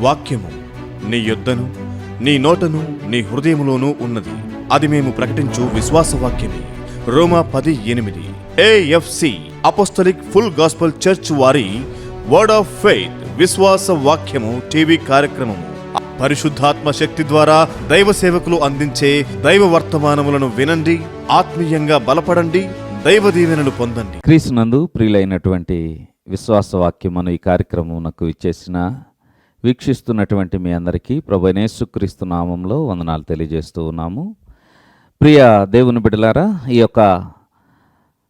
వాక్యము నీ యొద్దను నీ నోటను నీ హృదయములోనూ ఉన్నది. అది మేము ప్రకటించు విశ్వాస వాక్యమే. రోమా 10:8. AFC apostolic full gospel church వారి వర్డ్ ఆఫ్ ఫెయిత్ విశ్వాస వాక్యము టీవీ కార్యక్రమము. పరిశుద్ధాత్మ శక్తి ద్వారా దైవ సేవకులు అందించే దైవ వర్తమానములను వినండి, ఆత్మీయంగా బలపడండి, దైవ దీవెనలు పొందండి. క్రీస్తునందు ప్రియులైనటువంటి విశ్వాస వాక్యమును ఈ కార్యక్రమమునకు ఇచ్చేసిన వీక్షిస్తున్నటువంటి మీ అందరికీ ప్రభువైన యేసుక్రీస్తు నామంలో వందనాలు తెలియజేస్తూ ఉన్నాము. ప్రియ దేవుని బిడ్డలారా, ఈ యొక్క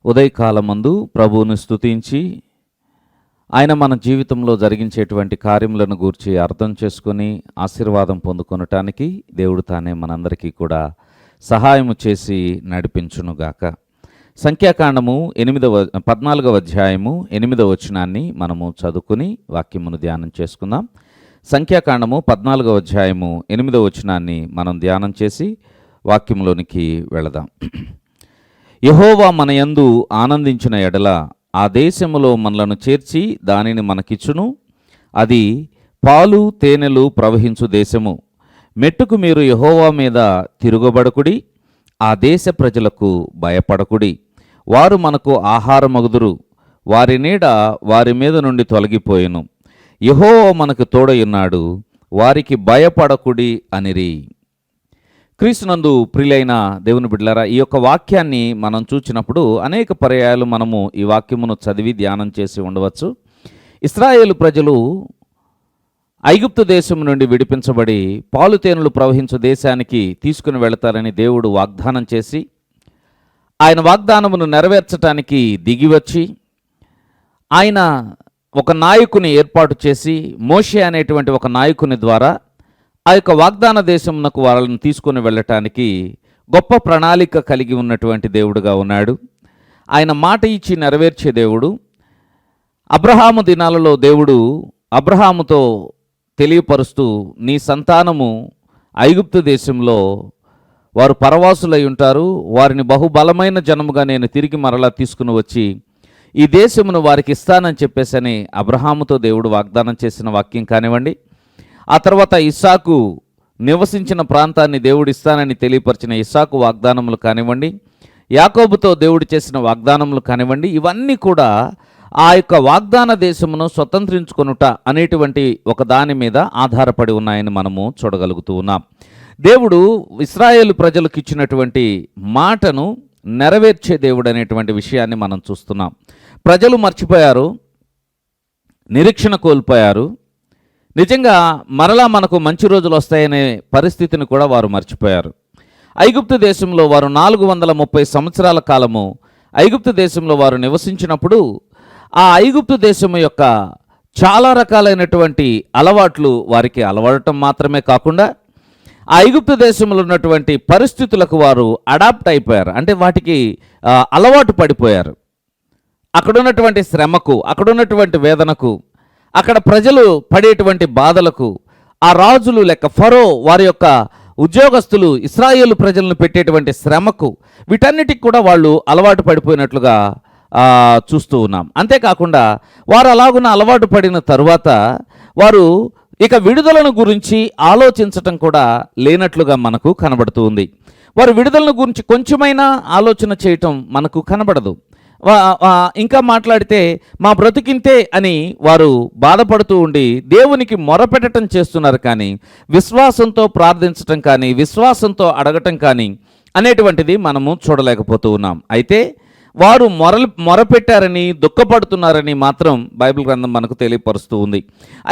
ఉదయకాలమందు ప్రభువును స్తుతించి ఆయన మన జీవితంలో జరిగించేటువంటి కార్యములను గూర్చి అర్థం చేసుకొని ఆశీర్వాదం పొందుకొనటానికి దేవుడు తానే మనందరికీ కూడా సహాయము చేసి నడిపించునుగాక. సంఖ్యాకాండము 14వ అధ్యాయము 8వ వచనాన్ని మనము చదువుకుని వాక్యమును ధ్యానం చేసుకుందాం. సంఖ్యాకాండము 14వ అధ్యాయము 8వ వచనాన్ని మనం ధ్యానం చేసి వాక్యంలోనికి వెళదాం. యెహోవా మన యందు ఆనందించిన ఎడల ఆ దేశములో మనలను చేర్చి దానిని మనకిచ్చును. అది పాలు తేనెలు ప్రవహించు దేశము. మెట్టుకు మీరు యెహోవా మీద తిరుగబడకుడి, ఆ దేశ ప్రజలకు భయపడకుడి. వారు మనకు ఆహారమగుదురు, వారి నీడ వారి మీద నుండి తొలగిపోయెను. యెహోవా మనకు తోడయున్నాడు, వారికి భయపడకుడి అనిరి. క్రీస్తునందు ప్రియులైన దేవుని బిడ్డలారా, ఈ యొక్క వాక్యాన్ని మనం చూచినప్పుడు అనేక పర్యాయాలు మనము ఈ వాక్యమును చదివి ధ్యానం చేసి ఉండవచ్చు. ఇశ్రాయేలు ప్రజలు ఐగుప్తు దేశం నుండి విడిపించబడి పాలు తేనెలు ప్రవహించు దేశానికి తీసుకుని వెళతారని దేవుడు వాగ్దానం చేసి ఆయన వాగ్దానమును నెరవేర్చటానికి దిగివచ్చి ఆయన ఒక నాయకుని ఏర్పాటు చేసి మోషే అనేటువంటి ఒక నాయకుని ద్వారా ఆ యొక్క వాగ్దాన దేశమునకు వాళ్ళని తీసుకొని వెళ్ళటానికి గొప్ప ప్రణాళిక కలిగి ఉన్నటువంటి దేవుడుగా ఉన్నాడు. ఆయన మాట ఇచ్చి నెరవేర్చే దేవుడు. అబ్రహాము దినాలలో దేవుడు అబ్రహాముతో తెలియపరుస్తూ, నీ సంతానము ఐగుప్తు దేశంలో వారు పరవాసులై ఉంటారు, వారిని బహుబలమైన జనముగా నేను తిరిగి మరలా తీసుకుని వచ్చి ఈ దేశమును వారికి ఇస్తానని చెప్పేసని అబ్రహాముతో దేవుడు వాగ్దానం చేసిన వాక్యం కానివ్వండి, ఆ తర్వాత ఇస్సాకు నివసించిన ప్రాంతాన్ని దేవుడు ఇస్తానని తెలియపరిచిన ఇస్సాకు వాగ్దానములు కానివ్వండి, యాకోబుతో దేవుడు చేసిన వాగ్దానములు కానివ్వండి, ఇవన్నీ కూడా ఆ యొక్క వాగ్దాన దేశమును స్వతంత్రించుకొనుట అనేటువంటి ఒక దాని మీద ఆధారపడి ఉన్నాయని మనము చూడగలుగుతూ ఉన్నాం. దేవుడు ఇశ్రాయేలు ప్రజలకు ఇచ్చినటువంటి మాటను నెరవేర్చే దేవుడు అనేటువంటి విషయాన్ని మనం చూస్తున్నాం. ప్రజలు మర్చిపోయారు, నిరీక్షణ కోల్పోయారు. నిజంగా మరలా మనకు మంచి రోజులు వస్తాయనే పరిస్థితిని కూడా వారు మర్చిపోయారు. ఐగుప్తు దేశంలో వారు 430 సంవత్సరాల కాలము ఐగుప్తు దేశంలో వారు నివసించినప్పుడు ఆ ఐగుప్తు దేశము యొక్క చాలా రకాలైనటువంటి అలవాట్లు వారికి అలవడటం మాత్రమే కాకుండా ఆ ఐగుప్తు దేశంలో ఉన్నటువంటి పరిస్థితులకు వారు అడాప్ట్ అయిపోయారు. అంటే వాటికి అలవాటు పడిపోయారు. అక్కడున్నటువంటి శ్రమకు, అక్కడున్నటువంటి వేదనకు, అక్కడ ప్రజలు పడేటువంటి బాధలకు, ఆ రాజులు లెక్క ఫరో వారి యొక్క ఉద్యోగస్తులు ఇశ్రాయేలు ప్రజలను పెట్టేటువంటి శ్రమకు, వీటన్నిటికి కూడా వాళ్ళు అలవాటు పడిపోయినట్లుగా చూస్తూ ఉన్నాం. అంతేకాకుండా వారు అలాగున్న అలవాటు పడిన తరువాత వారు ఇక విడుదలను గురించి ఆలోచించటం కూడా లేనట్లుగా మనకు కనబడుతూ ఉంది. వారు విడుదలను గురించి కొంచెమైనా ఆలోచన చేయటం మనకు కనబడదు. ఇంకా మాట్లాడితే మా బ్రతికింతే అని వారు బాధపడుతూ ఉండి దేవునికి మొరపెట్టడం చేస్తున్నారు, కానీ విశ్వాసంతో ప్రార్థించటం కానీ విశ్వాసంతో అడగటం కానీ అనేటువంటిది మనము చూడలేకపోతూ ఉన్నాం. అయితే వారు మొరపెట్టారని దుఃఖపడుతున్నారని మాత్రం బైబిల్ గ్రంథం మనకు తెలియపరుస్తూ ఉంది.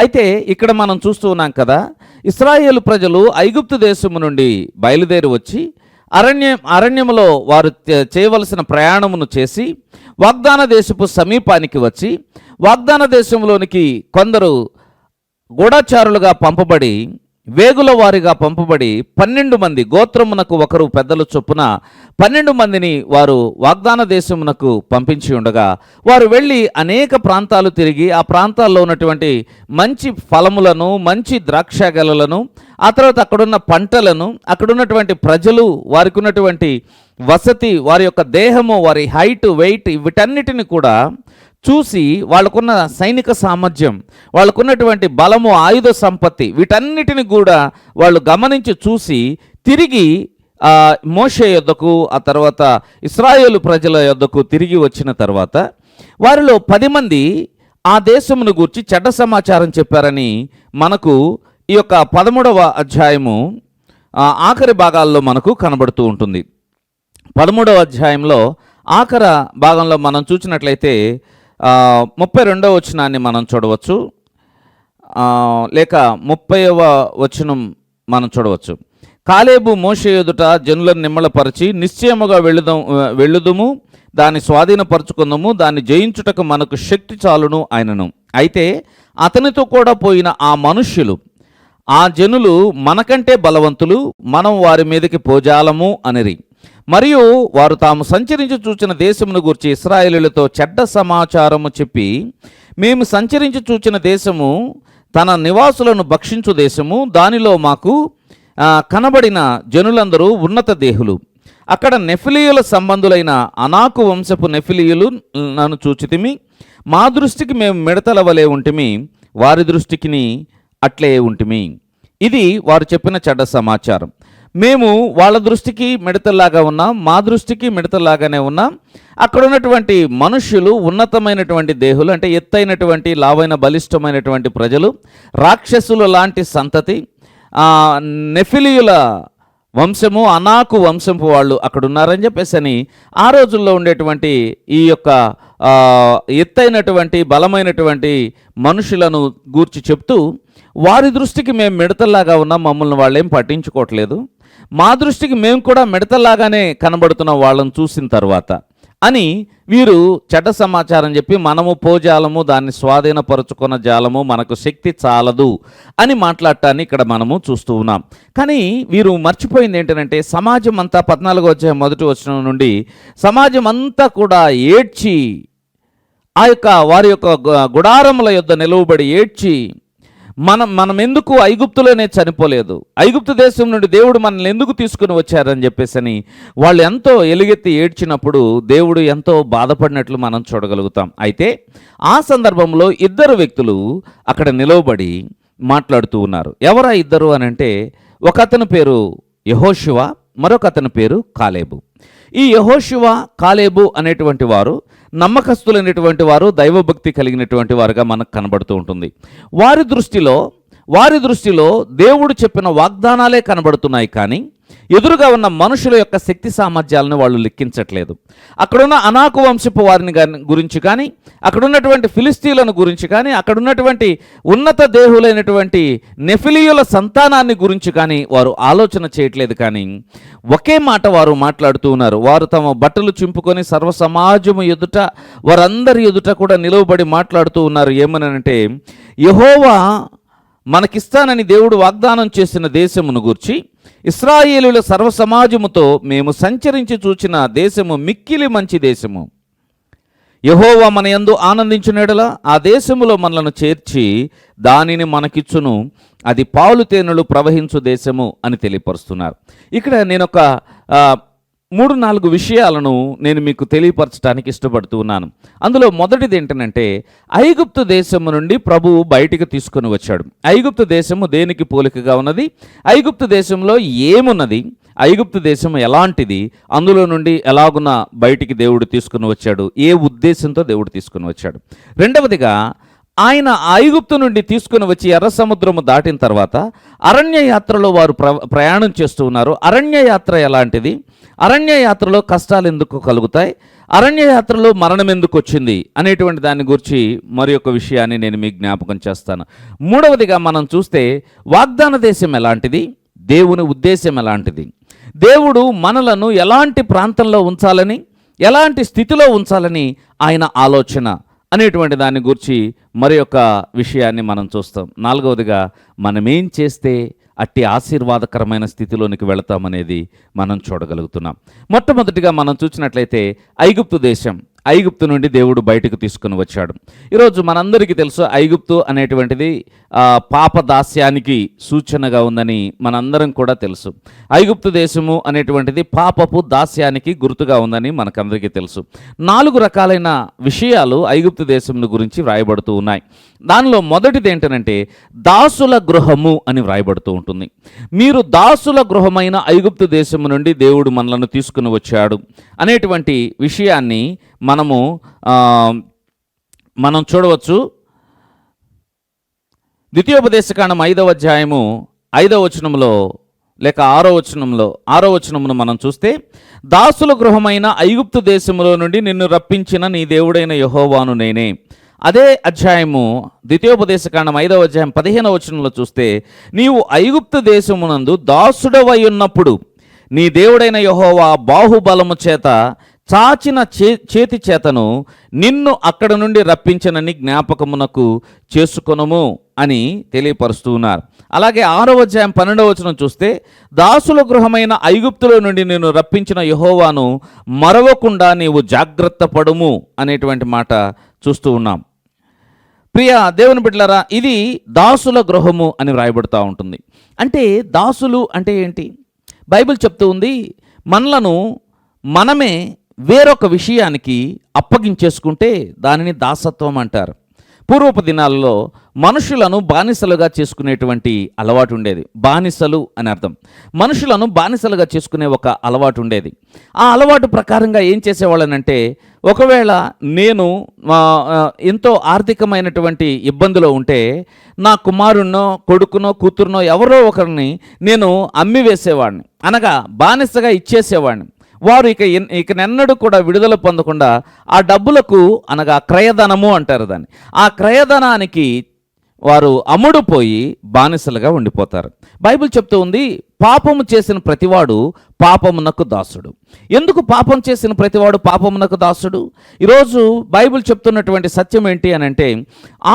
అయితే ఇక్కడ మనం చూస్తూ ఉన్నాం కదా, ఇశ్రాయేలు ప్రజలు ఐగుప్తు దేశము నుండి బయలుదేరి వచ్చి అరణ్యములో వారు చేయవలసిన ప్రయాణమును చేసి వాగ్దాన దేశపు సమీపానికి వచ్చి వాగ్దాన దేశంలోనికి కొందరు గూఢచారులుగా పంపబడి వేగుల వారిగా పంపబడి 12 మంది గోత్రమునకు ఒకరు పెద్దల చొప్పున 12 మందిని వారు వాగ్దాన దేశమునకు పంపించి ఉండగా వారు వెళ్ళి అనేక ప్రాంతాలు తిరిగి ఆ ప్రాంతాల్లో ఉన్నటువంటి మంచి ఫలములను, మంచి ద్రాక్ష గెలలను, ఆ తర్వాత అక్కడున్న పంటలను, అక్కడున్నటువంటి ప్రజలు, వారికి ఉన్నటువంటి వసతి, వారి యొక్క దేహము, వారి హైట్, వెయిట్ వీటన్నిటిని కూడా చూసి వాళ్ళకున్న సైనిక సామర్థ్యం, వాళ్ళకున్నటువంటి బలము, ఆయుధ సంపత్తి, వీటన్నిటిని కూడా వాళ్ళు గమనించి చూసి తిరిగి మోషే యొద్దకు, ఆ తర్వాత ఇశ్రాయేలు ప్రజల యొద్దకు తిరిగి వచ్చిన తర్వాత వారిలో 10 మంది ఆ దేశమును గూర్చి చెడ్డ సమాచారం చెప్పారని మనకు ఈ యొక్క 13వ అధ్యాయము ఆఖరి భాగాల్లో మనకు కనబడుతూ ఉంటుంది. 13వ అధ్యాయంలో ఆఖరి భాగంలో మనం చూసినట్లయితే 32వ వచనాన్ని మనం చూడవచ్చు, లేక 30వ వచనం మనం చూడవచ్చు. కాలేబు మోషే ఎదుట జనులను నిమ్మళపరిచి, నిశ్చయముగా వెళ్ళుదుము, దాన్ని స్వాధీనపరచుకుందాము, దాన్ని జయించుటకు మనకు శక్తి చాలును ఆయనను. అయితే అతనితో కూడా పోయిన ఆ మనుష్యులు, ఆ జనులు మనకంటే బలవంతులు, మనం వారి మీదకి పోజాలము అనిరి. మరియు వారు తాము సంచరించి చూచిన దేశమును గూర్చి ఇశ్రాయేలులతో చెడ్డ సమాచారము చెప్పి, మేము సంచరించి చూచిన దేశము తన నివాసులను భక్షించు దేశము, దానిలో మాకు కనబడిన జనులందరూ ఉన్నత దేహులు, అక్కడ నెఫిలీయుల సంబంధులైన అనాకు వంశపు నెఫిలీయులు నన్ను చూచితిమి, మా దృష్టికి మేము మిడతల వలె ఉంటిమి, వారి దృష్టికి అట్లే ఉంటిమి. ఇది వారు చెప్పిన చెడ్డ సమాచారం. మేము వాళ్ళ దృష్టికి మిడతల్లాగా ఉన్నాం, మా దృష్టికి మిడతల్లాగానే ఉన్నాం. అక్కడ ఉన్నటువంటి మనుష్యులు ఉన్నతమైనటువంటి దేహులు, అంటే ఎత్తైనటువంటి, లావైన, బలిష్టమైనటువంటి ప్రజలు, రాక్షసుల లాంటి సంతతి, నెఫిలీయుల వంశము, అనాకు వంశపు వాళ్ళు అక్కడ ఉన్నారని చెప్పేసి ఆ రోజుల్లో ఉండేటువంటి ఈ యొక్క ఎత్తైనటువంటి, బలమైనటువంటి మనుషులను గూర్చి చెప్తూ, వారి దృష్టికి మేము మిడతల్లాగా ఉన్నాం, మమ్మల్ని వాళ్ళేం పట్టించుకోవట్లేదు, మా దృష్టికి మేము కూడా మిడతల్లాగానే కనబడుతున్నాం వాళ్ళని చూసిన తర్వాత అని వీరు చెడ్డ సమాచారం చెప్పి, మనము పోజాలము, దాన్ని స్వాధీనపరుచుకున్న జాలము, మనకు శక్తి చాలదు అని మాట్లాడటాన్ని ఇక్కడ మనము చూస్తూ ఉన్నాం. కానీ వీరు మర్చిపోయింది ఏంటంటే, సమాజం అంతా 14వ అధ్యాయం 1వ వచనం నుండి సమాజం అంతా కూడా ఏడ్చి, ఆ యొక్క వారి యొక్క గుడారముల యొద్ద నిలువబడి ఏడ్చి, మనం ఎందుకు ఐగుప్తులోనే చనిపోలేదు, ఐగుప్తు దేశం నుండి దేవుడు మనల్ని ఎందుకు తీసుకుని వచ్చారని చెప్పేసి వాళ్ళు ఎంతో ఎలుగెత్తి ఏడ్చినప్పుడు దేవుడు ఎంతో బాధపడినట్లు మనం చూడగలుగుతాం. అయితే ఆ సందర్భంలో 2 వ్యక్తులు అక్కడ నిలవబడి మాట్లాడుతూ ఉన్నారు. ఎవరా ఇద్దరు అని అంటే, ఒక అతని పేరు యెహోషువ, మరొక అతని పేరు కాలేబు. ఈ యెహోషువ, కాలేబు అనేటువంటి వారు నమ్మకస్తులైనటువంటి వారు, దైవభక్తి కలిగినటువంటి వారుగా మనకు కనబడుతూ ఉంటుంది. వారి దృష్టిలో దేవుడు చెప్పిన వాగ్దానాలే కనబడుతున్నాయి, కానీ ఎదురుగా ఉన్న మనుషుల యొక్క శక్తి సామర్థ్యాలను వాళ్ళు లెక్కించట్లేదు. అక్కడున్న అనాకు వంశపు వారిని గురించి కానీ, అక్కడున్నటువంటి ఫిలిస్తీన్లను గురించి కానీ, అక్కడున్నటువంటి ఉన్నత దేహులైనటువంటి నెఫిలీయుల సంతానాన్ని గురించి కానీ వారు ఆలోచన చేయట్లేదు. కానీ ఒకే మాట వారు మాట్లాడుతూ ఉన్నారు. వారు తమ బట్టలు చింపుకొని సర్వ సమాజము ఎదుట, వారందరి ఎదుట కూడా నిలువబడి మాట్లాడుతూ ఉన్నారు. ఏమనంటే, యెహోవా మనకిస్తానని దేవుడు వాగ్దానం చేసిన దేశమును గూర్చి ఇశ్రాయేలుల సర్వసమాజముతో మేము సంచరించి చూచిన దేశము మిక్కిలి మంచి దేశము. యెహోవా మన యందు ఆనందించునేడల ఆ దేశములో మనలను చేర్చి దానిని మనకిచ్చును, అది పాలు తేనెలు ప్రవహించు దేశము అని తెలియపరుస్తున్నారు. ఇక్కడ నేను ఒక 3-4 విషయాలను నేను మీకు తెలియపరచడానికి ఇష్టపడుతూ ఉన్నాను. అందులో మొదటిది ఏంటంటే, ఐగుప్తు దేశము నుండి ప్రభువు బయటికి తీసుకొని వచ్చాడు. ఐగుప్తు దేశము దేనికి పోలికగా ఉన్నది, ఐగుప్తు దేశంలో ఏమున్నది, ఐగుప్తు దేశం ఎలాంటిది, అందులో నుండి ఎలాగున బయటికి దేవుడు తీసుకుని వచ్చాడు, ఏ ఉద్దేశంతో దేవుడు తీసుకుని వచ్చాడు. రెండవదిగా, ఆయన ఐగుప్తు నుండి తీసుకుని వచ్చి ఎర్ర సముద్రము దాటిన తర్వాత అరణ్య యాత్రలో వారు ప్రయాణం చేస్తూ ఉన్నారు. అరణ్య యాత్ర ఎలాంటిది, అరణ్య యాత్రలో కష్టాలు ఎందుకు కలుగుతాయి, అరణ్య యాత్రలో మరణం ఎందుకు వచ్చింది అనేటువంటి దాని గురించి మరి ఒక విషయాన్ని నేను మీకు జ్ఞాపకం చేస్తాను. మూడవదిగా మనం చూస్తే, వాగ్దాన దేశం ఎలాంటిది, దేవుని ఉద్దేశం ఎలాంటిది, దేవుడు మనలను ఎలాంటి ప్రాంతంలో ఉంచాలని, ఎలాంటి స్థితిలో ఉంచాలని ఆయన ఆలోచన అనేటువంటి దాని గురించి మరి ఒక విషయాన్ని మనం చూస్తాం. నాలుగవదిగా, మనమేం చేస్తే అట్టి ఆశీర్వాదకరమైన స్థితిలోనికి వెళతామనేది మనం చూడగలుగుతున్నాం. మొట్టమొదటిగా మనం చూసినట్లయితే ఐగుప్తు దేశం. ఐగుప్తు నుండి దేవుడు బయటకు తీసుకుని వచ్చాడు. ఈరోజు మనందరికీ తెలుసు ఐగుప్తు అనేటువంటిది పాపదాస్యానికి సూచనగా ఉందని మనందరం కూడా తెలుసు. ఐగుప్తు దేశము అనేటువంటిది పాపపు దాస్యానికి గుర్తుగా ఉందని మనకందరికీ తెలుసు. 4 రకాలైన విషయాలు ఐగుప్తు దేశం గురించి వ్రాయబడుతూ ఉన్నాయి. దానిలో మొదటిది ఏంటంటే దాసుల గృహము అని వ్రాయబడుతూ ఉంటుంది. మీరు దాసుల గృహమైన ఐగుప్తు దేశము నుండి దేవుడు మనలను తీసుకుని వచ్చాడు అనేటువంటి విషయాన్ని మనం చూడవచ్చు. ద్వితీయోపదేశకాండం 5వ అధ్యాయము 5వ వచనంలో లేక 6వ వచనమును మనం చూస్తే, దాసుల గృహమైన ఐగుప్తు దేశములో నుండి నిన్ను రప్పించిన నీ దేవుడైన యెహోవాను నేనే. అదే అధ్యాయము ద్వితీయోపదేశకాండం 5వ అధ్యాయం 15వ వచనంలో చూస్తే, నీవు ఐగుప్తు దేశమునందు దాసుడవై ఉన్నప్పుడు నీ దేవుడైన యెహోవా బాహుబలము చేత చాచిన చేతి చేతను నిన్ను అక్కడ నుండి రప్పించనని జ్ఞాపకమునకు చేసుకొనుము అని తెలియపరుస్తూ ఉన్నారు. అలాగే 6వ అధ్యాయం 12వ వచనం చూస్తే, దాసుల గృహమైన ఐగుప్తులో నుండి నేను రప్పించిన యెహోవాను మరవకుండా నీవు జాగ్రత్త పడుము అనేటువంటి మాట చూస్తూ ఉన్నాం. ప్రియ దేవుని బిడ్డలారా, ఇది దాసుల గృహము అని వ్రాయబడుతూ ఉంటుంది. అంటే దాసులు అంటే ఏంటి? బైబిల్ చెప్తూ ఉంది, మనమే వేరొక విషయానికి అప్పగించేసుకుంటే దానిని దాసత్వం అంటారు. పూర్వపు దినాల్లో మనుషులను బానిసలుగా చేసుకునేటువంటి అలవాటు ఉండేది. బానిసలు అని అర్థం. మనుషులను బానిసలుగా చేసుకునే ఒక అలవాటు ఉండేది. ఆ అలవాటు ప్రకారంగా ఏం చేసేవాళ్ళనంటే, ఒకవేళ నేను ఎంతో ఆర్థికమైనటువంటి ఇబ్బందిలో ఉంటే నా కుమారుణ్ణో కొడుకునో కూతురునో ఎవరో ఒకరిని నేను అమ్మి వేసేవాడిని, అనగా బానిసగా ఇచ్చేసేవాడిని. వారు ఇకనెన్నడూ కూడా విడుదల పొందకుండా ఆ డబ్బులకు, అనగా క్రయధనము అంటారు దాన్ని, ఆ క్రయధనానికి వారు అమ్ముడుపోయి బానిసలుగా ఉండిపోతారు. బైబిల్ చెప్తూ ఉంది, పాపము చేసిన ప్రతివాడు పాపమునకు దాసుడు. ఎందుకు పాపం చేసిన ప్రతివాడు పాపమునకు దాసుడు? ఈరోజు బైబిల్ చెప్తున్నటువంటి సత్యం ఏంటి అని అంటే,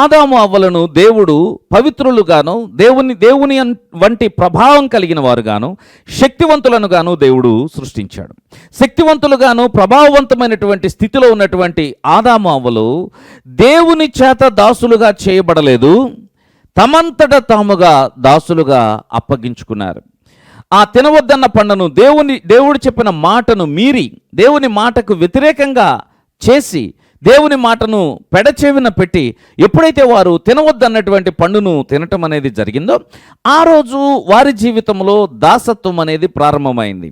ఆదాము అవ్వలను దేవుడు పవిత్రులుగాను దేవుని వంటి ప్రభావం కలిగిన వారుగాను శక్తివంతులను గాను దేవుడు సృష్టించాడు. శక్తివంతులుగాను ప్రభావవంతమైనటువంటి స్థితిలో ఉన్నటువంటి ఆదాము అవ్వలు దేవుని చేత దాసులుగా చేయబడలేదు, తమంతట తాముగా దాసులుగా అప్పగించుకున్నారు. ఆ తినవద్దన్న పండును దేవుడు చెప్పిన మాటను మీరి, దేవుని మాటకు వ్యతిరేకంగా చేసి, దేవుని మాటను పెడచెవిన పెట్టి ఎప్పుడైతే వారు తినవద్దన్నటువంటి పండును తినటం అనేది జరిగిందో, ఆ రోజు వారి జీవితంలో దాసత్వం అనేది ప్రారంభమైంది.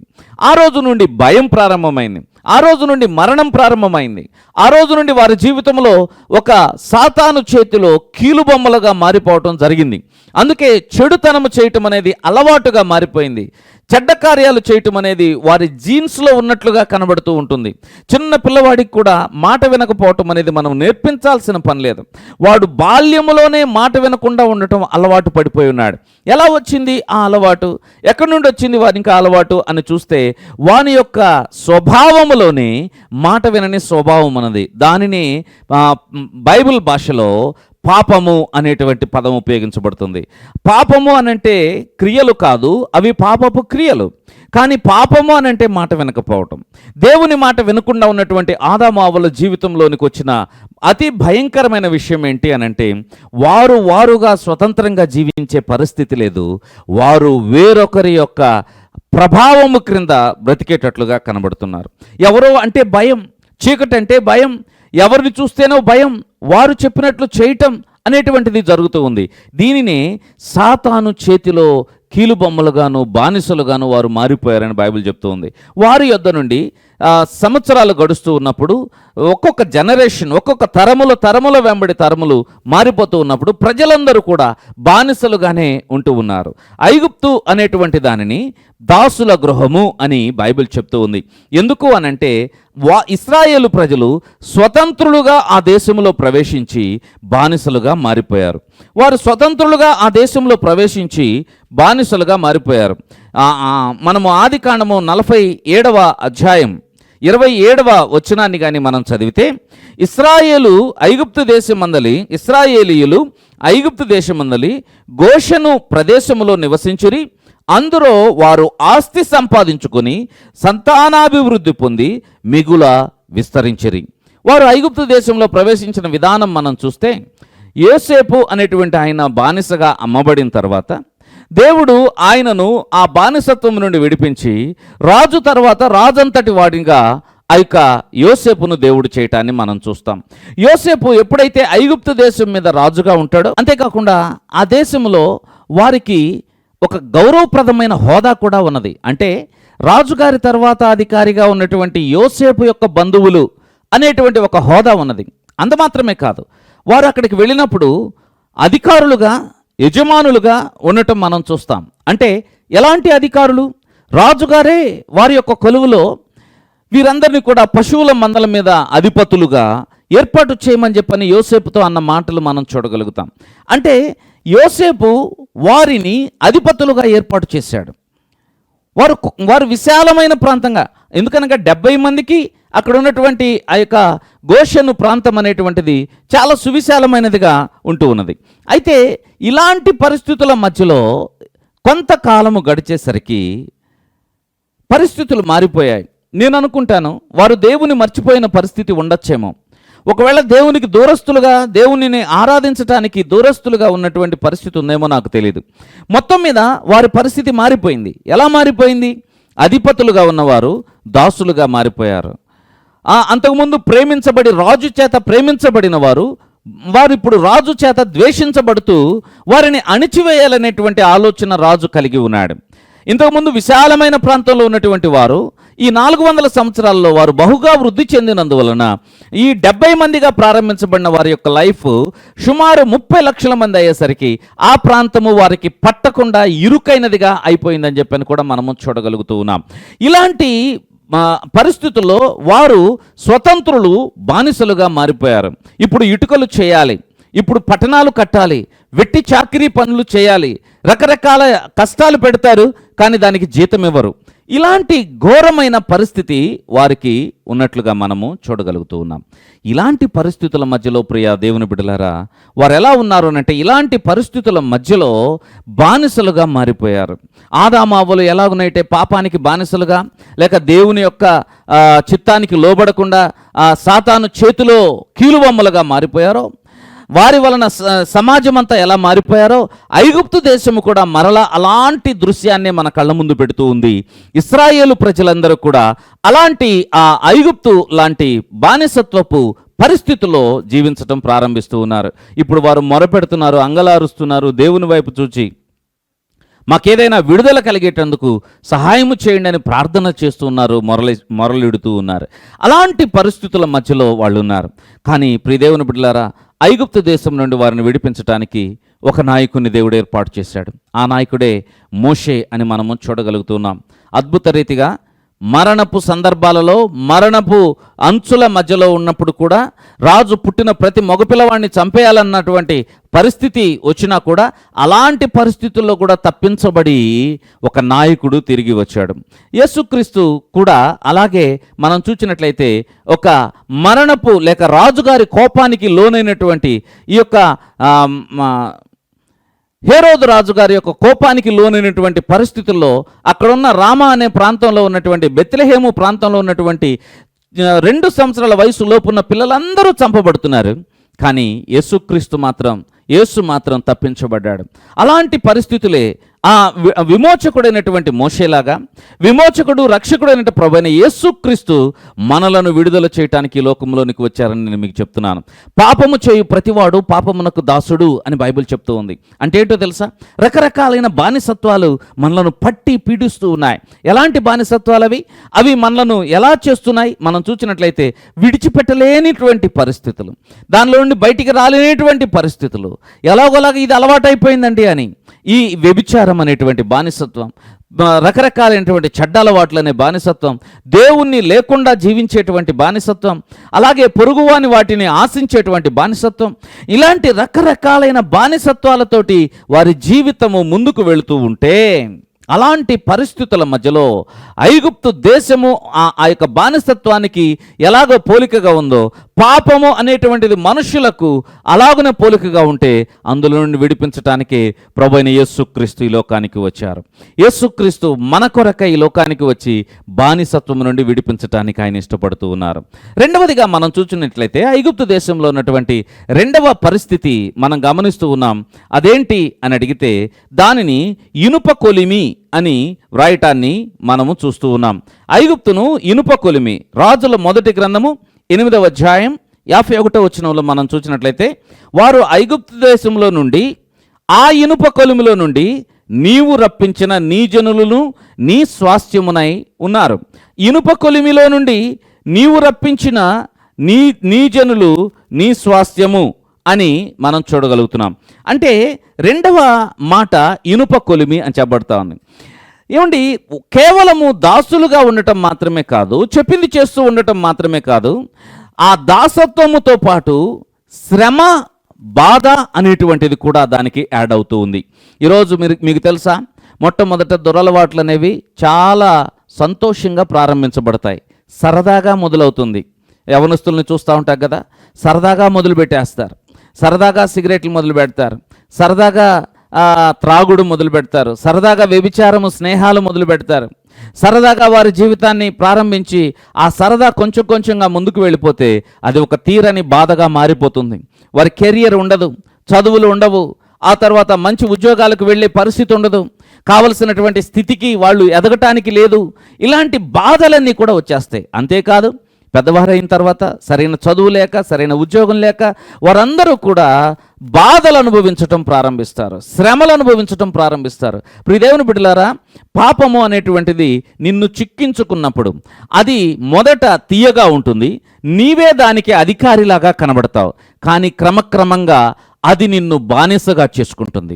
ఆ రోజు నుండి భయం ప్రారంభమైంది. ఆ రోజు నుండి మరణం ప్రారంభమైంది. ఆ రోజు నుండి వారి జీవితంలో ఒక సాతాను చేతిలో కీలుబొమ్మలుగా మారిపోవటం జరిగింది. అందుకే చెడుతనము చేయటం అనేది అలవాటుగా మారిపోయింది. చెడ్డ కార్యాలు చేయటం అనేది వారి జీన్స్లో ఉన్నట్లుగా కనబడుతూ ఉంటుంది. చిన్న పిల్లవాడికి కూడా మాట వినకపోవటం అనేది మనం నేర్పించాల్సిన పని లేదు. వాడు బాల్యములోనే మాట వినకుండా ఉండటం అలవాటు పడిపోయి ఉన్నాడు. ఎలా వచ్చింది ఆ అలవాటు? ఎక్కడి నుండి వచ్చింది వారికి ఆ అలవాటు అని చూస్తే, వాని యొక్క స్వభావములోనే మాట వినని స్వభావం అన్నది. దానిని బైబిల్ భాషలో పాపము అనేటువంటి పదం ఉపయోగించబడుతుంది. పాపము అనంటే క్రియలు కాదు, అవి పాపపు క్రియలు. కానీ పాపము అనంటే మాట వినకపోవటం. దేవుని మాట వినకుండా ఉన్నటువంటి ఆదాము అవ్వల జీవితంలోనికి వచ్చిన అతి భయంకరమైన విషయం ఏంటి అనంటే, వారుగా స్వతంత్రంగా జీవించే పరిస్థితి లేదు. వారు వేరొకరి యొక్క ప్రభావము క్రింద బ్రతికేటట్లుగా కనబడుతున్నారు. ఎవరో అంటే భయం, చీకటి అంటే భయం, ఎవరిని చూస్తేనో భయం, వారు చెప్పినట్లు చేయటం అనేటువంటిది జరుగుతూ ఉంది. దీనినే సాతాను చేతిలో కీలుబొమ్మలుగాను బానిసలుగాను వారు మారిపోయారని బైబిల్ చెప్తూ ఉంది. వారి యొద్ద నుండి సంవత్సరాలు గడుస్తూ ఉన్నప్పుడు, ఒక్కొక్క జనరేషన్, ఒక్కొక్క తరముల వెంబడి తరములు మారిపోతూ ఉన్నప్పుడు ప్రజలందరూ కూడా బానిసలుగానే ఉంటూ ఉన్నారు. ఐగుప్తు అనేటువంటి దానిని దాసుల గృహము అని బైబిల్ చెప్తూ ఉంది. ఎందుకు అనంటే, ఇశ్రాయేలు ప్రజలు స్వతంత్రులుగా ఆ దేశంలో ప్రవేశించి బానిసలుగా మారిపోయారు. వారు స్వతంత్రులుగా ఆ దేశంలో ప్రవేశించి బానిసలుగా మారిపోయారు. మనము ఆదికాండము 47వ అధ్యాయం 27వ వచనాన్ని కానీ మనం చదివితే, ఇశ్రాయేలీయులు ఐగుప్తు దేశమందలి గోషెను ప్రదేశములో నివసించురి. అందులో వారు ఆస్తి సంపాదించుకొని సంతానాభివృద్ధి పొంది మిగుల విస్తరించిరి. వారు ఐగుప్తు దేశంలో ప్రవేశించిన విధానం మనం చూస్తే, యోసేపు అనేటువంటి ఆయన బానిసగా అమ్మబడిన తర్వాత దేవుడు ఆయనను ఆ బానిసత్వం నుండి విడిపించి రాజు తర్వాత రాజంతటి వాడిగా ఆ యొక్క యోసేపును దేవుడు చేయటాన్ని మనం చూస్తాం. యోసేపు ఎప్పుడైతే ఐగుప్తు దేశం మీద రాజుగా ఉంటాడో, అంతేకాకుండా ఆ దేశంలో వారికి ఒక గౌరవప్రదమైన హోదా కూడా ఉన్నది. అంటే రాజుగారి తర్వాత అధికారిగా ఉన్నటువంటి యోసేపు యొక్క బంధువులు అనేటువంటి ఒక హోదా ఉన్నది. అంత మాత్రమే కాదు, వారు అక్కడికి వెళ్ళినప్పుడు అధికారులుగా, యజమానులుగా ఉండటం మనం చూస్తాం. అంటే ఎలాంటి అధికారులు? రాజుగారే వారి యొక్క కొలువులో వీరందరినీ కూడా పశువుల మందల మీద అధిపతులుగా ఏర్పాటు చేయమని చెప్పని యోసేపుతో అన్న మాటలు మనం చూడగలుగుతాం. అంటే యోసేపు వారిని అధిపతులుగా ఏర్పాటు చేశాడు. వారు విశాలమైన ప్రాంతంగా, ఎందుకనగా 70 మందికి అక్కడ ఉన్నటువంటి ఆ యొక్క గోషెను ప్రాంతం అనేటువంటిది చాలా సువిశాలమైనదిగా ఉంటూ ఉన్నది. అయితే ఇలాంటి పరిస్థితుల మధ్యలో కొంతకాలము గడిచేసరికి పరిస్థితులు మారిపోయాయి. నేను అనుకుంటాను వారు దేవుని మర్చిపోయిన పరిస్థితి ఉండొచ్చేమో. ఒకవేళ దేవునికి దూరస్తులుగా, దేవునిని ఆరాధించడానికి దూరస్తులుగా ఉన్నటువంటి పరిస్థితి ఉందేమో నాకు తెలియదు. మొత్తం మీద వారి పరిస్థితి మారిపోయింది. ఎలా మారిపోయింది? అధిపతులుగా ఉన్నవారు దాసులుగా మారిపోయారు. అంతకుముందు ప్రేమించబడి రాజు చేత ప్రేమించబడిన వారు ఇప్పుడు రాజు చేత ద్వేషించబడుతూ వారిని అణిచివేయాలనేటువంటి ఆలోచన రాజు కలిగి ఉన్నాడు. ఇంతకుముందు విశాలమైన ప్రాంతంలో ఉన్నటువంటి వారు ఈ 400 సంవత్సరాల్లో వారు బహుగా వృద్ధి చెందినందువలన ఈ 70 మందిగా ప్రారంభించబడిన వారి యొక్క లైఫ్ సుమారు 30 లక్షల మంది అయ్యేసరికి ఆ ప్రాంతము వారికి పట్టకుండా ఇరుకైనదిగా అయిపోయిందని చెప్పని కూడా మనము చూడగలుగుతూ ఉన్నాం. ఇలాంటి పరిస్థితుల్లో వారు స్వతంత్రులు, బానిసలుగా మారిపోయారు. ఇప్పుడు ఇటుకలు చేయాలి, ఇప్పుడు పట్టణాలు కట్టాలి, వెట్టి చాకిరీ పనులు చేయాలి, రకరకాల కష్టాలు పెడతారు, కానీ దానికి జీతం ఇవ్వరు. ఇలాంటి ఘోరమైన పరిస్థితి వారికి ఉన్నట్లుగా మనము చూడగలుగుతూ ఉన్నాం. ఇలాంటి పరిస్థితుల మధ్యలో ప్రియ దేవుని బిడ్డలారా, వారు ఎలా ఉన్నారు అంటే ఇలాంటి పరిస్థితుల మధ్యలో బానిసలుగా మారిపోయారు. ఆదామావులు ఎలాగునైతే పాపానికి బానిసలుగా, లేక దేవుని యొక్క చిత్తానికి లోబడకుండా సాతాను చేతిలో కీలుబొమ్మలుగా మారిపోయారో, వారి వలన సమాజం అంతా ఎలా మారిపోయారో ఐగుప్తు దేశము కూడా మరలా అలాంటి దృశ్యాన్నే మన కళ్ళ ముందు పెడుతూ ఉంది. ఇశ్రాయేలు ప్రజలందరూ కూడా అలాంటి ఆ ఐగుప్తు లాంటి బానిసత్వపు పరిస్థితుల్లో జీవించటం ప్రారంభిస్తూ ఉన్నారు. ఇప్పుడు వారు మొరపెడుతున్నారు, అంగలారుస్తున్నారు, దేవుని వైపు చూచి మాకేదైనా విడుదల కలిగేటందుకు సహాయము చేయండి అని ప్రార్థన చేస్తున్నారు, మొరలిడుతూ ఉన్నారు. అలాంటి పరిస్థితుల మధ్యలో వాళ్ళు ఉన్నారు. కానీ ప్రియదేవుని బిడ్డలారా, ఐగుప్తు దేశం నుండి వారిని విడిపించడానికి ఒక నాయకుని దేవుడు ఏర్పాటు చేశాడు. ఆ నాయకుడే మోషే అని మనము చూడగలుగుతున్నాం. అద్భుత రీతిగా మరణపు సందర్భాలలో, మరణపు అంచుల మధ్యలో ఉన్నప్పుడు కూడా రాజు పుట్టిన ప్రతి మగపిల్లవాడిని చంపేయాలన్నటువంటి పరిస్థితి వచ్చినా కూడా అలాంటి పరిస్థితుల్లో కూడా తప్పించబడి ఒక నాయకుడు తిరిగి వచ్చాడు. యేసుక్రీస్తు కూడా అలాగే మనం చూసినట్లయితే ఒక మరణపు లేక రాజుగారి కోపానికి లోనైనటువంటి ఈ యొక్క హేరోదు రాజు గారి యొక్క కోపానికి లోనైనటువంటి పరిస్థితుల్లో అక్కడున్న రామా అనే ప్రాంతంలో ఉన్నటువంటి బెత్లెహేము ప్రాంతంలో ఉన్నటువంటి 2 సంవత్సరాల వయసు లోపున్న పిల్లలందరూ చంపబడుతున్నారు. కానీ యేసు మాత్రం తప్పించబడ్డాడు. అలాంటి పరిస్థితులే ఆ విమోచకుడైనటువంటి మోషేలాగా విమోచకుడు, రక్షకుడైన ప్రభువైన యేసుక్రీస్తు మనలను విడుదల చేయడానికి ఈ లోకంలోనికి వచ్చారని నేను మీకు చెప్తున్నాను. పాపము చేయు ప్రతివాడు పాపమునకు దాసుడు అని బైబిల్ చెప్తూ ఉంది. అంటే ఏంటో తెలుసా? రకరకాలైన బానిసత్వాలు మనలను పట్టి పీడిస్తూ ఉన్నాయి. ఎలాంటి బానిసత్వాలు అవి మనలను ఎలా చేస్తున్నాయి? మనం చూసినట్లయితే విడిచిపెట్టలేనిటువంటి పరిస్థితులు, దానిలో నుండి బయటికి రాలేనటువంటి పరిస్థితులు, ఎలాగోలాగా ఇది అలవాటైపోయిందండి అని ఈ వ్యభిచారం అనేటువంటి బానిసత్వం, రకరకాలైనటువంటి చెడ్డ అలవాట్లు అనే బానిసత్వం, దేవుణ్ణి లేకుండా జీవించేటువంటి బానిసత్వం, అలాగే పొరుగువాని వాటిని ఆశించేటువంటి బానిసత్వం, ఇలాంటి రకరకాలైన బానిసత్వాలతోటి వారి జీవితము ముందుకు వెళుతూ ఉంటే అలాంటి పరిస్థితుల మధ్యలో ఐగుప్తు దేశము ఆ యొక్క బానిసత్వానికి ఎలాగో పోలికగా ఉందో పాపము అనేటువంటిది మనుషులకు అలాగునే పోలికగా ఉంటే అందులో నుండి విడిపించటానికి ప్రభువైన యేసుక్రీస్తు ఈ లోకానికి వచ్చారు. యేసుక్రీస్తు మన కొరకై ఈ లోకానికి వచ్చి బానిసత్వం నుండి విడిపించటానికి ఆయన ఇష్టపడుతూ ఉన్నారు. రెండవదిగా మనం చూసినట్లయితే ఐగుప్తు దేశంలో ఉన్నటువంటి రెండవ పరిస్థితి మనం గమనిస్తూ ఉన్నాం. అదేంటి అని అడిగితే దానిని ఇనుప కొలిమి అని వ్రాయటాన్ని మనము చూస్తూ ఉన్నాం. ఐగుప్తును ఇనుప కొలిమి. రాజుల మొదటి గ్రంథము 8వ అధ్యాయం 51వ వచనంలో మనం చూసినట్లయితే వారు ఐగుప్తు దేశంలో నుండి ఆ ఇనుప కొలిమిలో నుండి నీవు రప్పించిన నీ జనులను నీ స్వాస్థ్యమునై ఉన్నారు. ఇనుప కొలిమిలో నుండి నీవు రప్పించిన నీ జనులు నీ స్వాస్థ్యము అని మనం చూడగలుగుతున్నాం. అంటే రెండవ మాట ఇనుప కొలిమి అని చెప్పబడతా ఉంది. ఏమండి, కేవలము దాసులుగా ఉండటం మాత్రమే కాదు, చెప్పింది చేస్తూ ఉండటం మాత్రమే కాదు, ఆ దాసత్వముతో పాటు శ్రమ, బాధ అనేటువంటిది కూడా దానికి యాడ్ అవుతూ ఉంది. ఈరోజు మీకు తెలుసా, మొట్టమొదట దురలవాట్లు అనేవి చాలా సంతోషంగా ప్రారంభించబడతాయి, సరదాగా మొదలవుతుంది. యవనస్తుల్ని చూస్తూ ఉంటారు కదా, సరదాగా మొదలు పెట్టేస్తారు, సరదాగా సిగరెట్లు మొదలు పెడతారు, సరదాగా త్రాగుడు మొదలు పెడతారు, సరదాగా వ్యభిచారము, స్నేహాలు మొదలు పెడతారు, సరదాగా వారి జీవితాన్ని ప్రారంభించి ఆ సరదా కొంచెం కొంచెంగా ముందుకు వెళ్ళిపోతే అది ఒక తీరని బాధగా మారిపోతుంది. వారి కెరియర్ ఉండదు, చదువులు ఉండవు, ఆ తర్వాత మంచి ఉద్యోగాలకు వెళ్ళే పరిస్థితి ఉండదు, కావలసినటువంటి స్థితికి వాళ్ళు ఎదగటానికి లేదు. ఇలాంటి బాధలన్నీ కూడా వచ్చేస్తాయి. అంతేకాదు, పెద్దవారైన తర్వాత సరైన చదువు లేక, సరైన ఉద్యోగం లేక వారందరూ కూడా బాధలు అనుభవించటం ప్రారంభిస్తారు, శ్రమలు అనుభవించటం ప్రారంభిస్తారు. ప్రియదేవుని బిడ్డలారా, పాపము అనేటువంటిది నిన్ను చిక్కించుకున్నప్పుడు అది మొదట తీయగా ఉంటుంది, నీవే దానికి అధికారిలాగా కనబడతావు. కానీ క్రమక్రమంగా అది నిన్ను బానిసగా చేసుకుంటుంది.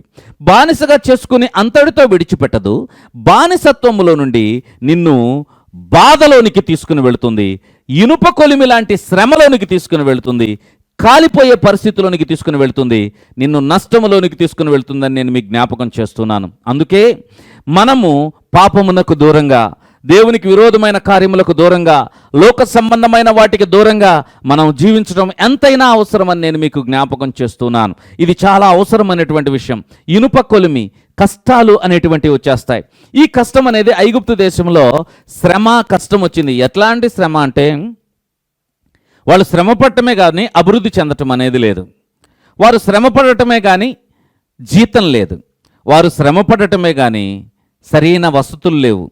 బానిసగా చేసుకుని అంతటితో విడిచిపెట్టదు, బానిసత్వములో నుండి నిన్ను బాధలోనికి తీసుకుని వెళుతుంది, ఇనుప కొలిమి లాంటి శ్రమలోనికి తీసుకుని వెళుతుంది, కాలిపోయే పరిస్థితిలోనికి తీసుకుని వెళుతుంది, నిన్ను నష్టములోనికి తీసుకుని వెళుతుందని నేను మీకు జ్ఞాపకం చేస్తున్నాను. అందుకే మనము పాపమునకు దూరంగా, దేవునికి విరోధమైన కార్యములకు దూరంగా, లోక సంబంధమైన వాటికి దూరంగా మనం జీవించడం ఎంతైనా అవసరమని నేను మీకు జ్ఞాపకం చేస్తున్నాను. ఇది చాలా అవసరమైనటువంటి విషయం. ఇనుప కొలిమి, కష్టాలు అనేటువంటివి వచ్చేస్తాయి. ఈ కష్టం అనేది ఐగుప్తు దేశంలో శ్రమ, కష్టం వచ్చింది. ఎట్లాంటి శ్రమ అంటే వాళ్ళు శ్రమ పడటమే కానీ అభివృద్ధి చెందటం అనేది లేదు. వారు శ్రమ పడటమే కానీ జీతం లేదు. వారు శ్రమ పడటమే కానీ సరైన వసతులు లేవు,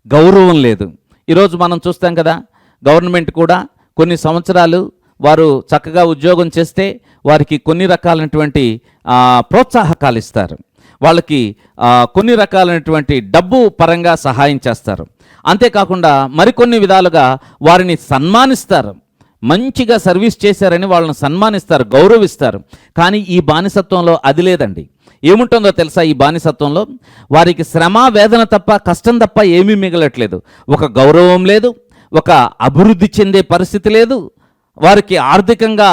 గౌరవం లేదు. ఈరోజు మనం చూస్తాం కదా, గవర్నమెంట్ కూడా కొన్ని సంవత్సరాలు వారు చక్కగా ఉద్యోగం చేస్తే వారికి కొన్ని రకాలైనటువంటి ప్రోత్సాహకాలు ఇస్తారు, వాళ్ళకి కొన్ని రకాలైనటువంటి డబ్బు పరంగా సహాయం చేస్తారు. అంతేకాకుండా మరికొన్ని విధాలుగా వారిని సన్మానిస్తారు, మంచిగా సర్వీస్ చేశారని వాళ్ళని సన్మానిస్తారు, గౌరవిస్తారు. కానీ ఈ బానిసత్వంలో అది లేదండి. ఏముంటుందో తెలుసా? ఈ బానిసత్వంలో వారికి శ్రమ, వేదన తప్ప, కష్టం తప్ప ఏమీ మిగలట్లేదు. ఒక గౌరవం లేదు, ఒక అభివృద్ధి చెందే పరిస్థితి లేదు, వారికి ఆర్థికంగా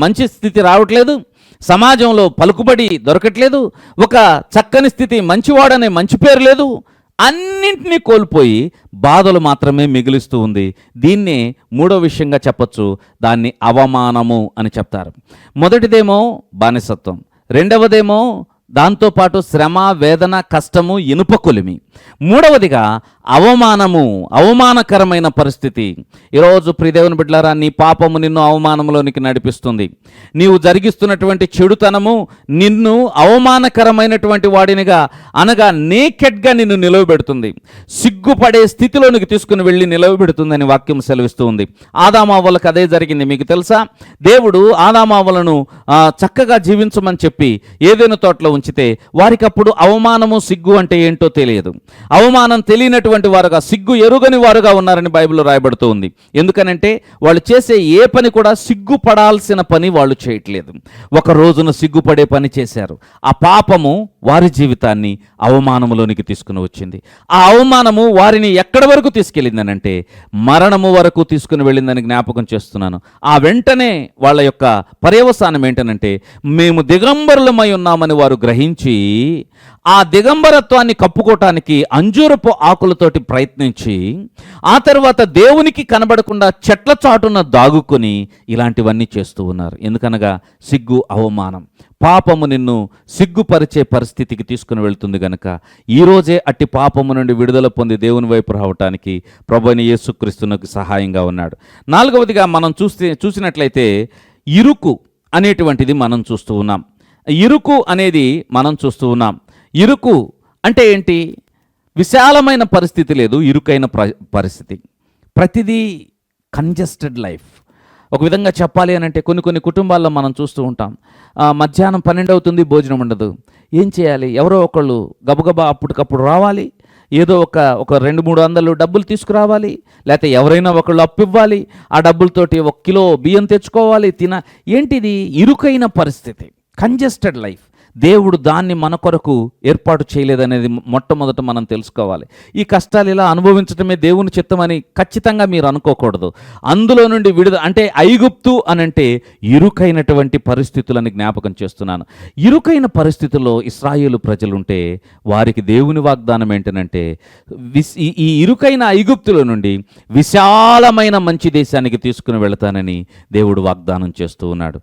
మంచి స్థితి రావట్లేదు, సమాజంలో పలుకుబడి దొరకట్లేదు, ఒక చక్కని స్థితి, మంచివాడనే మంచి పేరు లేదు. అన్నింటినీ కోల్పోయి బాధలు మాత్రమే మిగిలిస్తూ ఉంది. దీన్నే మూడో విషయంగా చెప్పచ్చు, దాన్ని అవమానము అని చెప్తారు. మొదటిదేమో బానిసత్వం, రెండవదేమో దాంతోపాటు శ్రమ, వేదన, కష్టము, ఇనుప కొలిమి. మూడవదిగా అవమానము, అవమానకరమైన పరిస్థితి. ఈరోజు ప్రియదేవుని బిడ్డలారా, నీ పాపము నిన్ను అవమానంలోనికి నడిపిస్తుంది. నీవు జరిగిస్తున్నటువంటి చెడుతనము నిన్ను అవమానకరమైనటువంటి వాడినిగా, అనగా నేకెడ్గా నిన్ను నిలవబెడుతుంది, సిగ్గుపడే స్థితిలోనికి తీసుకుని వెళ్ళి నిలవబెడుతుందని వాక్యం సెలవిస్తూ ఉంది. ఆదామావులకు అదే జరిగింది. మీకు తెలుసా, దేవుడు ఆదామావులను చక్కగా జీవించమని చెప్పి ఏదైనా తోటలో ఉంచితే వారికి అప్పుడు అవమానము, సిగ్గు అంటే ఏంటో తెలియదు. అవమానం తెలియనటువంటి వారుగా, సిగ్గు ఎరుగని వారుగా ఉన్నారని బైబిల్లో రాయబడుతూ ఉంది. ఎందుకనంటే వాళ్ళు చేసే ఏ పని కూడా సిగ్గుపడాల్సిన పని వాళ్ళు చేయట్లేదు. ఒక రోజున సిగ్గుపడే పని చేశారు. ఆ పాపము వారి జీవితాన్ని అవమానములోనికి తీసుకుని వచ్చింది. ఆ అవమానము వారిని ఎక్కడి వరకు తీసుకెళ్ళిందనంటే మరణము వరకు తీసుకుని వెళ్ళిందని జ్ఞాపకం చేస్తున్నాను. ఆ వెంటనే వాళ్ళ యొక్క పర్యవసానం ఏంటనంటే మేము దిగంబరులమై ఉన్నామని వారు గ్రహించి ఆ దిగంబరత్వాన్ని కప్పుకోవటానికి అంజూరపు ఆకులతోటి ప్రయత్నించి ఆ తర్వాత దేవునికి కనబడకుండా చెట్ల చాటున దాగుకొని ఇలాంటివన్నీ చేస్తూ ఉన్నారు. ఎందుకనగా సిగ్గు, అవమానం, పాపము నిన్ను సిగ్గుపరిచే పరిస్థితికి తీసుకుని వెళ్తుంది గనక ఈరోజే అట్టి పాపము నుండి విడుదల పొంది దేవుని వైపు రావటానికి ప్రభువైన యేసుక్రీస్తునకు సహాయంగా ఉన్నాడు. నాలుగవదిగా మనం చూసినట్లయితే ఇరుకు అనేటువంటిది మనం చూస్తూ ఉన్నాం. ఇరుకు అనేది మనం చూస్తూ ఉన్నాం. ఇరుకు అంటే ఏంటి? విశాలమైన పరిస్థితి లేదు, ఇరుకైన పరిస్థితి. ప్రతిదీ కంజెస్టెడ్ లైఫ్. ఒక విధంగా చెప్పాలి అని అంటే కొన్ని కుటుంబాల్లో మనం చూస్తూ ఉంటాం. మధ్యాహ్నం 12 అవుతుంది, భోజనం ఉండదు. ఏం చేయాలి? ఎవరో ఒకళ్ళు గబగబా అప్పటికప్పుడు రావాలి, ఏదో ఒక 200-300 డబ్బులు తీసుకురావాలి, లేకపోతే ఎవరైనా ఒకళ్ళు అప్పు ఇవ్వాలి, ఆ డబ్బులతోటి 1 కిలో బియ్యం తెచ్చుకోవాలి, ఏంటిది? ఇరుకైన పరిస్థితి, కంజెస్టెడ్ లైఫ్. దేవుడు దాన్ని మన కొరకు ఏర్పాటు చేయలేదనేది మొట్టమొదట మనం తెలుసుకోవాలి. ఈ కష్టాలు ఇలా అనుభవించడమే దేవుని చిత్తమని ఖచ్చితంగా మీరు అనుకోకూడదు. అందులో నుండి అంటే ఐగుప్తు అనంటే ఇరుకైనటువంటి పరిస్థితులని జ్ఞాపకం చేస్తున్నాను. ఇరుకైన పరిస్థితుల్లో ఇశ్రాయేలు ప్రజలుంటే వారికి దేవుని వాగ్దానం ఏంటనంటే ఈ ఇరుకైన ఐగుప్తుల నుండి విశాలమైన మంచి దేశానికి తీసుకుని వెళతానని దేవుడు వాగ్దానం చేస్తూ ఉన్నాడు.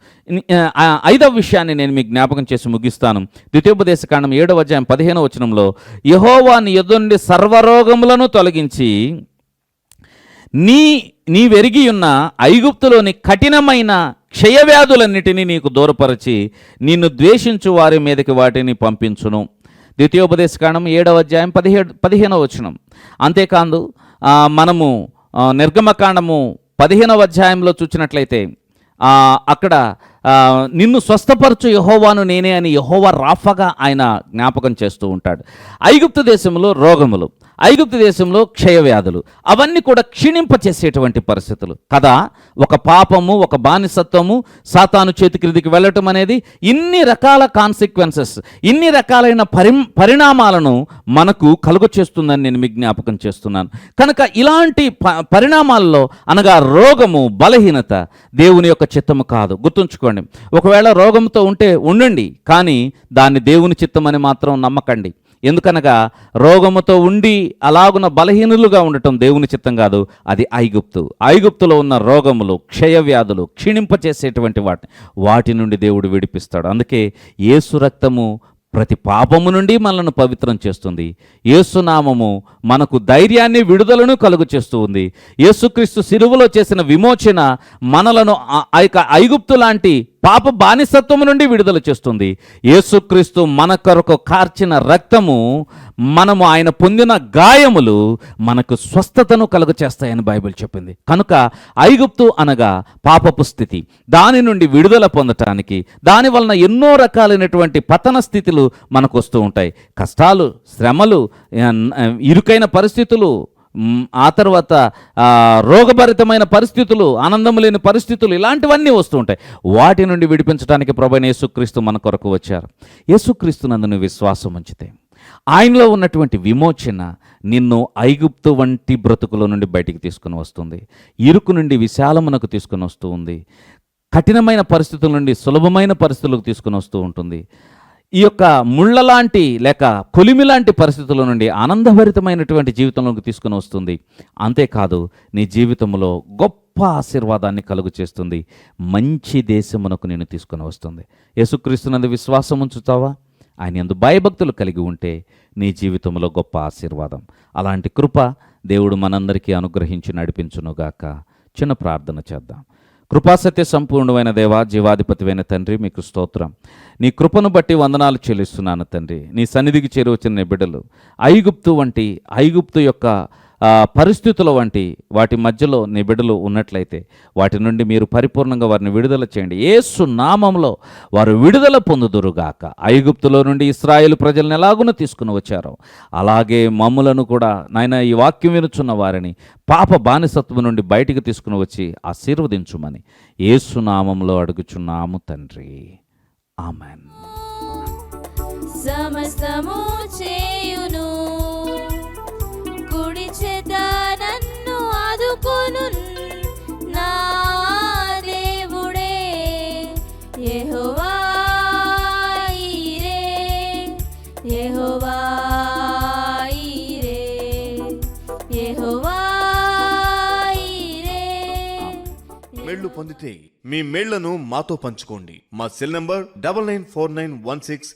5వ విషయాన్ని నేను మీకు జ్ఞాపకం చేసి ముగిస్తాను. ద్వితీయోపదేశకాండం 7వ అధ్యాయం 15వ వచనంలో, యెహోవా నీ యొద్ద నుండి సర్వరోగములను తొలగించి నీవెరిగి ఉన్న ఐగుప్తులోని కఠినమైన క్షయవ్యాధులన్నిటినీ నీకు దూరపరిచి నిన్ను ద్వేషించు వారి మీదకి వాటిని పంపించును. ద్వితీయోపదేశకాండం 7వ అధ్యాయం 15వ వచనం. అంతేకాదు మనము నిర్గమకాండము 15వ అధ్యాయంలో చూసినట్లయితే అక్కడ నిన్ను స్వస్థపరచు యెహోవాను నేనే అని యెహోవా రాఫాగా ఆయన జ్ఞాపకం చేస్తూ ఉంటాడు. ఐగుప్తు దేశంలో రోగములు, ఐగుప్తు దేశంలో క్షయవ్యాధులు, అవన్నీ కూడా క్షీణింపచేసేటువంటి పరిస్థితులు కదా. ఒక పాపము, ఒక బానిసత్వము, సాతాను చేతి క్రిందికి వెళ్ళటం అనేది ఇన్ని రకాల కాన్సిక్వెన్సెస్, ఇన్ని రకాలైన పరిణామాలను మనకు కలుగు చేస్తుందని నేను మీకు జ్ఞాపకం చేస్తున్నాను. కనుక ఇలాంటి పరిణామాల్లో అనగా రోగము, బలహీనత దేవుని యొక్క చిత్తము కాదు. గుర్తుంచుకోండి, ఒకవేళ రోగంతో ఉంటే ఉండండి, కానీ దాన్ని దేవుని చిత్తమని మాత్రం నమ్మకండి. ఎందుకనగా రోగముతో ఉండి అలాగున బలహీనులుగా ఉండటం దేవుని చిత్తం కాదు, అది ఐగుప్తులో ఉన్న రోగములు, క్షయవ్యాధులు, క్షీణింపచేసేటువంటి వాటి నుండి దేవుడు విడిపిస్తాడు. అందుకే యేసు రక్తము ప్రతి పాపము నుండి మనలను పవిత్రం చేస్తుంది. యేసునామము మనకు ధైర్యాన్ని, విడుదలను కలుగు చేస్తూ ఉంది. యేసుక్రీస్తు శిలువలో చేసిన విమోచన మనలను ఐగుప్తు లాంటి పాప బానిసత్వము నుండి విడుదల చేస్తుంది. యేసుక్రీస్తు మన కొరకు కార్చిన రక్తము, మనము ఆయన పొందిన గాయములు మనకు స్వస్థతను కలుగ చేస్తాయని బైబిల్ చెప్పింది. కనుక ఐగుప్తు అనగా పాపపు స్థితి, దాని నుండి విడుదల పొందటానికి దాని వలన ఎన్నో రకాలైనటువంటి పతన స్థితులు మనకు వస్తూ ఉంటాయి. కష్టాలు, శ్రమలు, ఇరుకైన పరిస్థితులు, ఆ తర్వాత రోగభరితమైన పరిస్థితులు, ఆనందం లేని పరిస్థితులు, ఇలాంటివన్నీ వస్తూ ఉంటాయి. వాటి నుండి విడిపించడానికి ప్రభువైన యేసుక్రీస్తు మన కొరకు వచ్చారు. యేసుక్రీస్తునందు విశ్వాసం ఉంచితే ఆయనలో ఉన్నటువంటి విమోచన నిన్ను ఐగుప్తు వంటి బ్రతుకుల నుండి బయటికి తీసుకుని వస్తుంది. ఇరుకు నుండి విశాలమునకు తీసుకుని వస్తూ ఉంది. కఠినమైన పరిస్థితుల నుండి సులభమైన పరిస్థితులకు తీసుకుని వస్తూ ఉంటుంది. ఈ యొక్క ముళ్ళలాంటి లేక కొలిమిలాంటి పరిస్థితుల నుండి ఆనందభరితమైనటువంటి జీవితంలోకి తీసుకుని వస్తుంది. అంతేకాదు, నీ జీవితంలో గొప్ప ఆశీర్వాదాన్ని కలుగు చేస్తుంది. మంచి దేశమునకు నేను తీసుకుని వస్తుంది. యేసుక్రీస్తునందు విశ్వాసం ఉంచుతావా? ఆయన యందు భయభక్తులు కలిగి ఉంటే నీ జీవితంలో గొప్ప ఆశీర్వాదం. అలాంటి కృప దేవుడు మనందరికీ అనుగ్రహించి నడిపించునుగాక. చిన్న ప్రార్థన చేద్దాం. కృపాసత్య సంపూర్ణమైన దేవా, జీవాధిపతివైన తండ్రి, మీకు స్తోత్రం. నీ కృపను బట్టి వందనాలు చెల్లిస్తున్నాను తండ్రి. నీ సన్నిధికి చేరువచ్చిన బిడ్డలు ఐగుప్తు యొక్క పరిస్థితుల వంటి వాటి మధ్యలో నీ బిడ్డలు ఉన్నట్లయితే వాటి నుండి మీరు పరిపూర్ణంగా వారిని విడుదల చేయండి. యేసు నామములో వారు విడుదల పొందుదురుగాక. ఐగుప్తులో నుండి ఇశ్రాయేలు ప్రజలను ఎలాగున తీసుకుని వచ్చారో అలాగే మమ్ములను కూడా నాయన ఈ వాక్యం వినుచున్న వారిని పాప బానిసత్వం నుండి బయటికి తీసుకుని వచ్చి ఆశీర్వదించుమని యేసు నామములో అడుగుచున్నాము తండ్రి. ఆమెన్. సమస్తము చేయును, కుడి చేత నన్ను ఆదుకొను నా దేవుడే యెహోవా ఈరే. యెహోవా ఈరే, యెహోవా ఈరే. మేళ్లు పొందితే మీ మేళ్లను మాతో పంచుకోండి. మా సెల్ నంబర్ 994916